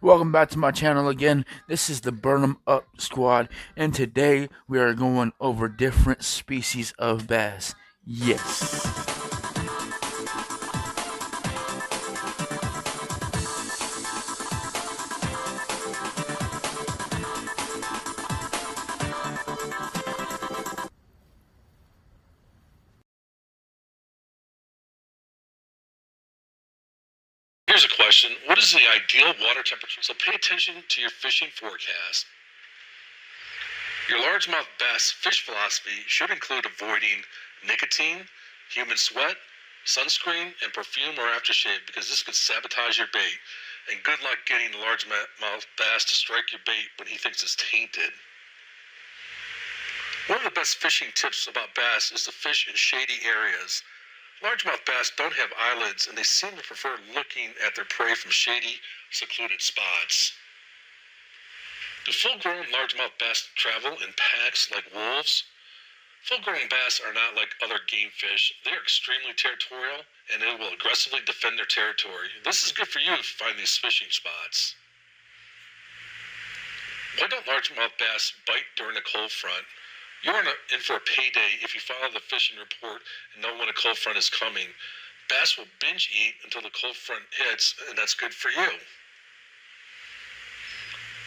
Welcome back to my channel again. This is the Burn 'em Up Squad, and today we are going over different species of bass. Yes. Here's a question. What is the ideal water temperature? So pay attention to your fishing forecast. Your largemouth bass fish philosophy should include avoiding nicotine, human sweat, sunscreen, and perfume or aftershave because this could sabotage your bait. And good luck getting a largemouth bass to strike your bait when he thinks it's tainted. One of the best fishing tips about bass is to fish in shady areas. Largemouth bass don't have eyelids, and they seem to prefer looking at their prey from shady, secluded spots. Do full-grown largemouth bass travel in packs like wolves? Full-grown bass are not like other game fish. They are extremely territorial, and they will aggressively defend their territory. This is good for you if you find these fishing spots. Why don't largemouth bass bite during a cold front? You're in for a payday if you follow the fishing report and know when a cold front is coming. Bass will binge eat until the cold front hits, and that's good for you.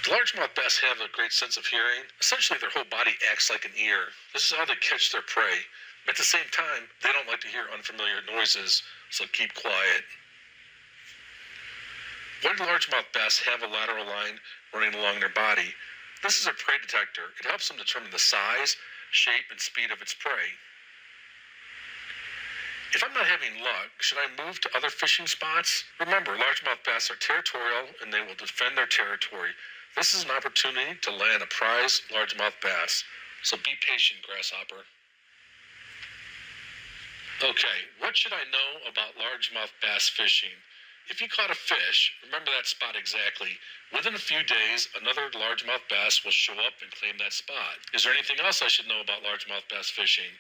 The largemouth bass have a great sense of hearing. Essentially, their whole body acts like an ear. This is how they catch their prey. At the same time, they don't like to hear unfamiliar noises, so keep quiet. Why do largemouth bass have a lateral line running along their body? This is a prey detector. It helps them determine the size, shape, and speed of its prey. If I'm not having luck, should I move to other fishing spots? Remember, largemouth bass are territorial and they will defend their territory. This is an opportunity to land a prize largemouth bass, so be patient, grasshopper. Okay, what should I know about largemouth bass fishing? If you caught a fish, remember that spot exactly. Within a few days, another largemouth bass will show up and claim that spot. Is there anything else I should know about largemouth bass fishing?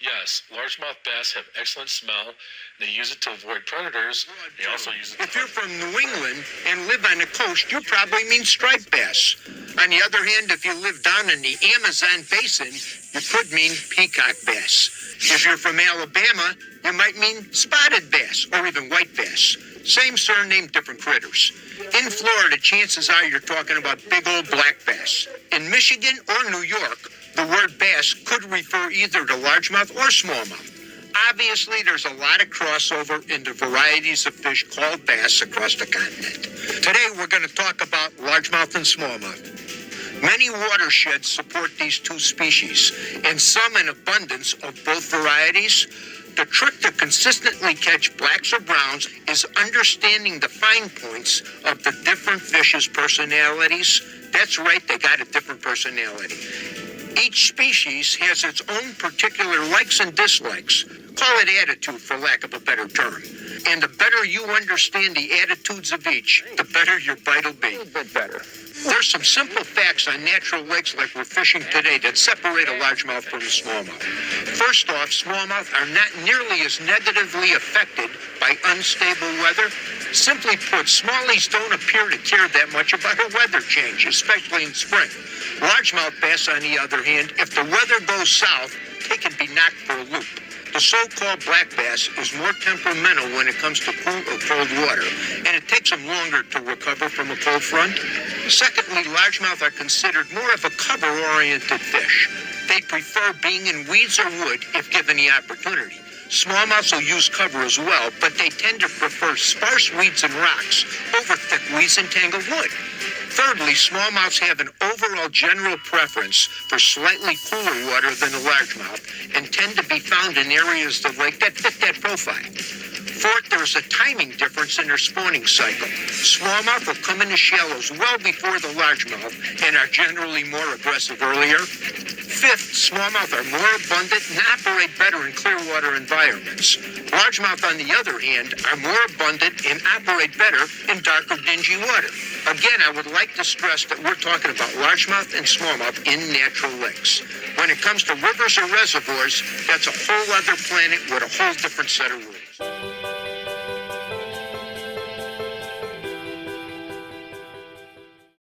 Yes, largemouth bass have excellent smell. They use it to avoid predators. They also use it to If you're from New England and live on the coast, you probably mean striped bass. On the other hand, if you live down in the Amazon basin, you could mean peacock bass. If you're from Alabama, you might mean spotted bass or even white bass. Same surname, different critters. In Florida, chances are you're talking about big old black bass. In Michigan or New York, the word bass could refer either to largemouth or smallmouth. Obviously, there's a lot of crossover in the varieties of fish called bass across the continent. Today, we're going to talk about largemouth and smallmouth. Many watersheds support these two species, and some in abundance of both varieties. The trick to consistently catch blacks or browns is understanding the fine points of the different fish's personalities. That's right, they got a different personality. Each species has its own particular likes and dislikes. Call it attitude, for lack of a better term. And the better you understand the attitudes of each, the better your bite will be. A little bit better. There's some simple facts on natural lakes like we're fishing today that separate a largemouth from a smallmouth. First off, smallmouth are not nearly as negatively affected by unstable weather. Simply put, smallies don't appear to care that much about a weather change, especially in spring. Largemouth bass, on the other hand, if the weather goes south, they can be knocked for a loop. The so-called black bass is more temperamental when it comes to cool or cold water, and it takes them longer to recover from a cold front. Secondly, largemouth are considered more of a cover-oriented fish. They prefer being in weeds or wood if given the opportunity. Smallmouths will use cover as well, but they tend to prefer sparse weeds and rocks over thick weeds and tangled wood. Thirdly, smallmouths have an overall general preference for slightly cooler water than a largemouth and tend to be found in areas of the lake that fit that profile. Fourth, there's a timing difference in their spawning cycle. Smallmouth will come into shallows well before the largemouth and are generally more aggressive earlier. Fifth, smallmouth are more abundant and operate better in clear water environments. Largemouth, on the other hand, are more abundant and operate better in darker, dingy water. Again, I would like to stress that we're talking about largemouth and smallmouth in natural lakes. When it comes to rivers or reservoirs, that's a whole other planet with a whole different set of rules.